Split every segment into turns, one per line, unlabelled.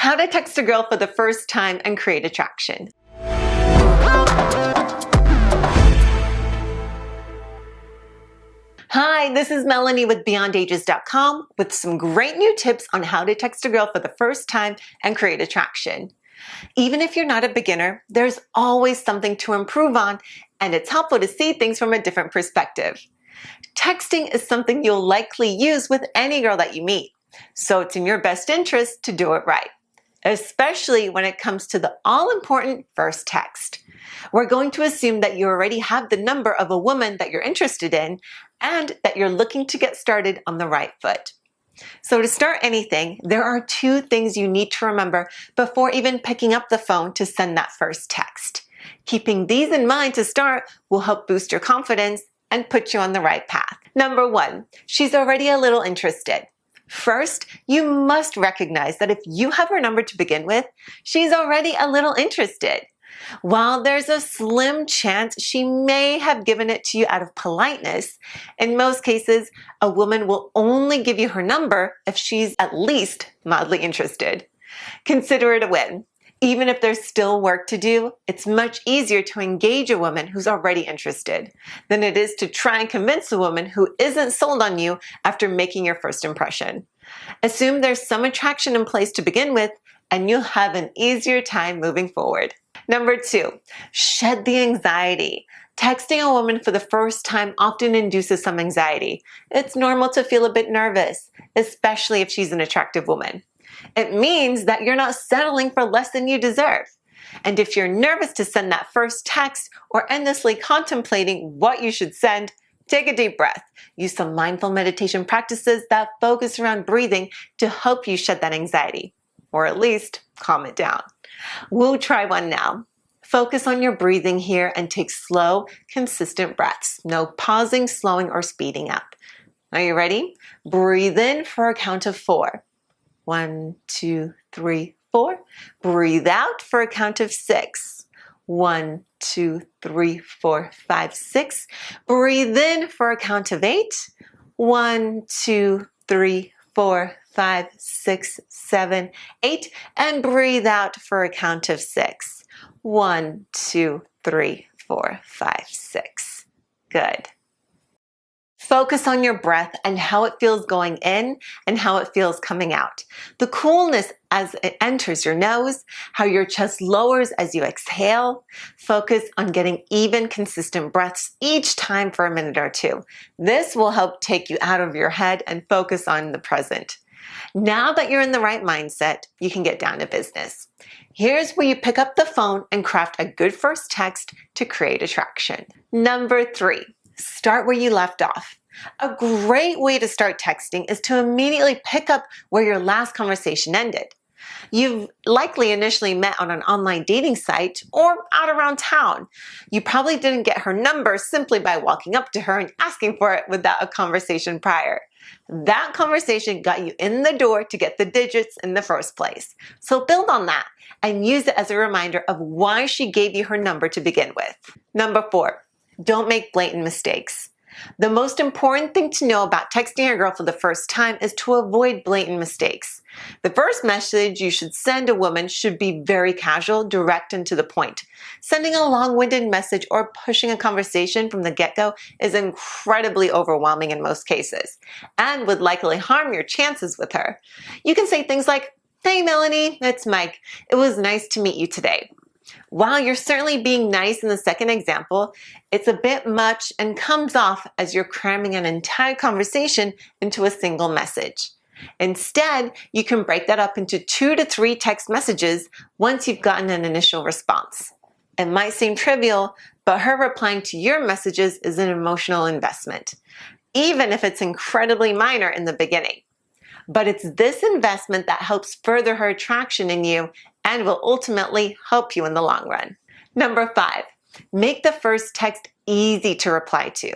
How to text a girl for the first time and create attraction. Hi, this is Melanie with BeyondAges.com with some great new tips on how to text a girl for the first time and create attraction. Even if you're not a beginner, there's always something to improve on, and it's helpful to see things from a different perspective. Texting is something you'll likely use with any girl that you meet, so it's in your best interest to do it right, especially when it comes to the all-important first text. We're going to assume that you already have the number of a woman that you're interested in and that you're looking to get started on the right foot. So to start anything, there are two things you need to remember before even picking up the phone to send that first text. Keeping these in mind to start will help boost your confidence and put you on the right path. Number one, she's already a little interested. First, you must recognize that if you have her number to begin with, she's already a little interested. While there's a slim chance she may have given it to you out of politeness, in most cases, a woman will only give you her number if she's at least mildly interested. Consider it a win. Even if there's still work to do, it's much easier to engage a woman who's already interested than it is to try and convince a woman who isn't sold on you after making your first impression. Assume there's some attraction in place to begin with, and you'll have an easier time moving forward. Number two, shed the anxiety. Texting a woman for the first time often induces some anxiety. It's normal to feel a bit nervous, especially if she's an attractive woman. It means that you're not settling for less than you deserve. And if you're nervous to send that first text or endlessly contemplating what you should send, take a deep breath. Use some mindful meditation practices that focus around breathing to help you shed that anxiety, or at least calm it down. We'll try one now. Focus on your breathing here and take slow, consistent breaths. No pausing, slowing, or speeding up. Are you ready? Breathe in for a count of 4. 1, 2, 3, 4. Breathe out for a count of 6. 1, 2, 3, 4, 5, 6. Breathe in for a count of 8. 1, 2, 3, 4, 5, 6, 7, 8. And breathe out for a count of 6. 1, 2, 3, 4, 5, 6. Good. Focus on your breath and how it feels going in and how it feels coming out. The coolness as it enters your nose, how your chest lowers as you exhale. Focus on getting even, consistent breaths each time for a minute or two. This will help take you out of your head and focus on the present. Now that you're in the right mindset, you can get down to business. Here's where you pick up the phone and craft a good first text to create attraction. Number 3. Start where you left off. A great way to start texting is to immediately pick up where your last conversation ended. You've likely initially met on an online dating site or out around town. You probably didn't get her number simply by walking up to her and asking for it without a conversation prior. That conversation got you in the door to get the digits in the first place. So build on that and use it as a reminder of why she gave you her number to begin with. Number 4. Don't make blatant mistakes. The most important thing to know about texting a girl for the first time is to avoid blatant mistakes. The first message you should send a woman should be very casual, direct, and to the point. Sending a long-winded message or pushing a conversation from the get-go is incredibly overwhelming in most cases and would likely harm your chances with her. You can say things like, "Hey Melanie, it's Mike. It was nice to meet you today." While you're certainly being nice in the second example, it's a bit much and comes off as you're cramming an entire conversation into a single message. Instead, you can break that up into 2 to 3 text messages once you've gotten an initial response. It might seem trivial, but her replying to your messages is an emotional investment, even if it's incredibly minor in the beginning. But it's this investment that helps further her attraction in you and will ultimately help you in the long run. Number 5, make the first text easy to reply to.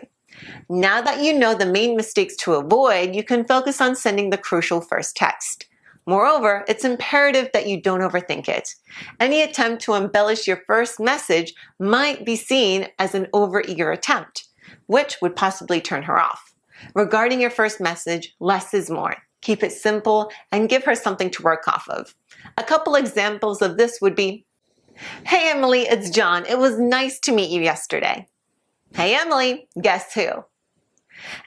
Now that you know the main mistakes to avoid, you can focus on sending the crucial first text. Moreover, it's imperative that you don't overthink it. Any attempt to embellish your first message might be seen as an overeager attempt, which would possibly turn her off. Regarding your first message, less is more. Keep it simple and give her something to work off of. A couple examples of this would be, "Hey Emily, it's John. It was nice to meet you yesterday." "Hey Emily, guess who?"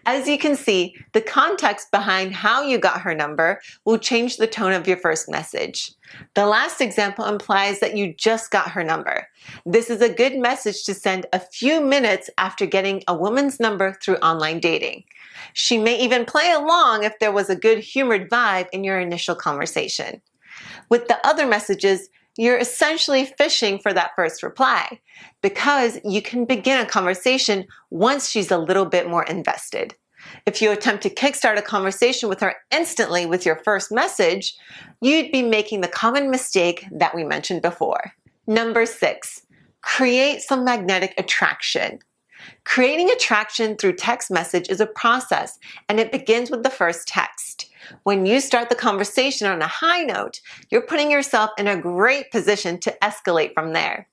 As you can see, the context behind how you got her number will change the tone of your first message. The last example implies that you just got her number. This is a good message to send a few minutes after getting a woman's number through online dating. She may even play along if there was a good humored vibe in your initial conversation. With the other messages, you're essentially fishing for that first reply because you can begin a conversation once she's a little bit more invested. If you attempt to kickstart a conversation with her instantly with your first message, you'd be making the common mistake that we mentioned before. Number 6, create some magnetic attraction. Creating attraction through text message is a process, and it begins with the first text. When you start the conversation on a high note, you're putting yourself in a great position to escalate from there.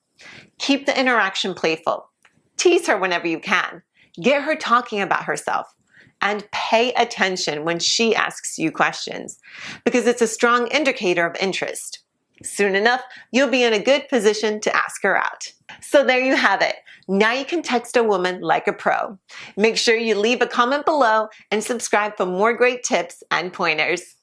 Keep the interaction playful. Tease her whenever you can. Get her talking about herself. And pay attention when she asks you questions, because it's a strong indicator of interest. Soon enough, you'll be in a good position to ask her out. So there you have it. Now you can text a woman like a pro. Make sure you leave a comment below and subscribe for more great tips and pointers.